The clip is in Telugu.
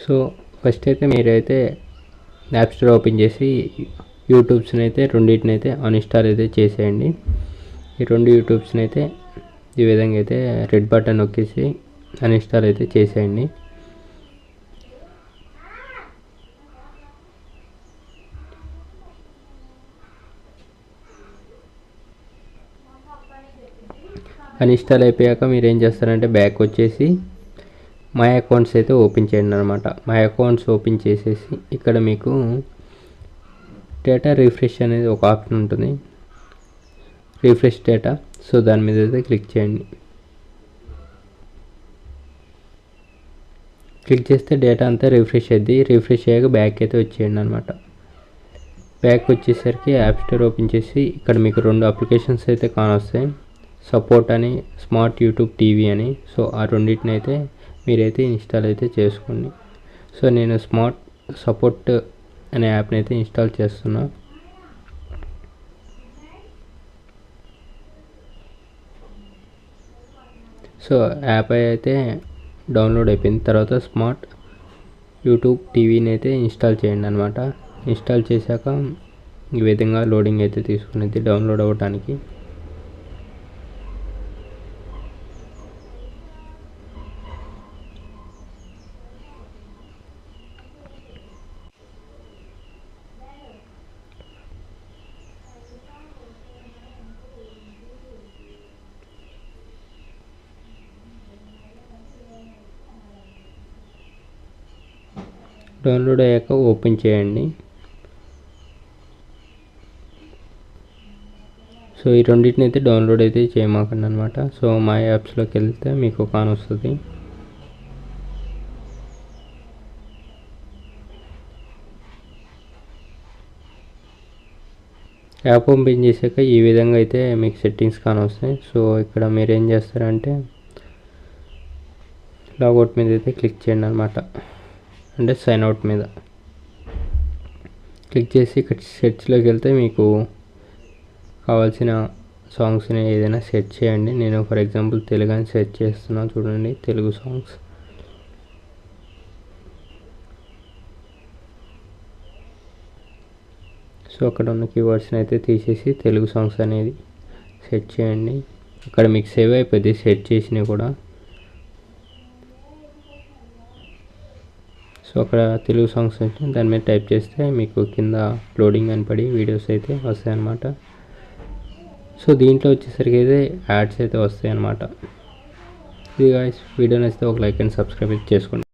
సో ఫస్ట్ అయితే మీరైతే యాప్ స్టోర్ ఓపెన్ చేసి యూట్యూబ్స్ని అయితే రెండింటిని అయితే అన్ఇన్స్టాల్ అయితే చేసేయండి. ఈ రెండు యూట్యూబ్స్ని అయితే ఈ విధంగా అయితే రెడ్ బటన్ నొక్కేసి అన్ఇన్స్టాల్ అయితే చేసేయండి. అన్ఇన్స్టాల్ అయిపోయాక మీరు ఏం చేస్తారంటే బ్యాక్ వచ్చేసి మై అకౌంట్స్ అయితే ఓపెన్ చేయండి అనమాట. మై అకౌంట్స్ ఓపెన్ చేసేసి ఇక్కడ మీకు డేటా రిఫ్రెష్ అనేది ఒక ఆప్షన్ ఉంటుంది, రిఫ్రెష్ డేటా. సో దాని మీద అయితే క్లిక్ చేయండి. క్లిక్ చేస్తే డేటా అంతా రిఫ్రెష్ అయ్యింది. రిఫ్రెష్ అయ్యాక బ్యాక్ అయితే వచ్చేయండి అనమాట. బ్యాక్ వచ్చేసరికి యాప్ స్టోర్ ఓపెన్ చేసి ఇక్కడ మీకు రెండు అప్లికేషన్స్ అయితే కానొస్తాయి, సపోర్ట్ అని, స్మార్ట్ యూట్యూబ్ టీవీ అని. సో ఆ రెండింటిని అయితే మీరైతే ఇన్స్టాల్ అయితే చేసుకోండి. సో నేను స్మార్ట్ సపోర్ట్ అనే యాప్ని అయితే ఇన్స్టాల్ చేస్తున్నా. సో యాప్ అయితే డౌన్లోడ్ అయిపోయింది. తర్వాత స్మార్ట్ యూట్యూబ్ టీవీని అయితే ఇన్స్టాల్ చేయండి అనమాట. ఇన్స్టాల్ చేశాక ఈ విధంగా లోడింగ్ అయితే తీసుకునేది డౌన్లోడ్ అవ్వడానికి. డౌన్లోడ్ అయ్యాక ఓపెన్ చేయండి. సో ఈ రెండింటిని అయితే డౌన్లోడ్ అయితే చేయమాకండి అనమాట. సో మై యాప్స్లోకి వెళ్తే మీకు కానొస్తుంది. యాప్ ఓపెన్ చేశాక ఈ విధంగా అయితే మీకు సెట్టింగ్స్ కానొస్తాయి. సో ఇక్కడ మీరు ఏం చేస్తారంటే లాగౌట్ మీద అయితే క్లిక్ చేయండి అనమాట, అంటే సైన్ అవుట్ మీద క్లిక్ చేసి ఇక్కడ సెర్చ్లోకి వెళ్తే మీకు కావాల్సిన సాంగ్స్ని ఏదైనా సెర్చ్ చేయండి. నేను ఫర్ ఎగ్జాంపుల్ తెలుగు అని సెర్చ్ చేస్తున్నాను, చూడండి తెలుగు సాంగ్స్. సో అక్కడ ఉన్న కీవర్డ్స్ని అయితే తీసేసి తెలుగు సాంగ్స్ అనేది సెర్చ్ చేయండి. అక్కడ మీకు సేవ్ అయిపోద్ది సెర్చ్ చేసినవి కూడా. సో అక్కడ తెలుగు సాంగ్స్ అయితే దాని మీద టైప్ చేస్తే మీకు కింద లోడింగ్ అని పడి వీడియోస్ అయితే వస్తాయి అన్నమాట. సో దీంట్లో వచ్చేసరికి అయితే యాడ్స్ అయితే వస్తాయి అన్నమాట. ఇది గాయ్స్, వీడియో నచ్చితే ఒక లైక్ అండ్ సబ్స్క్రైబ్ చేసుకోండి.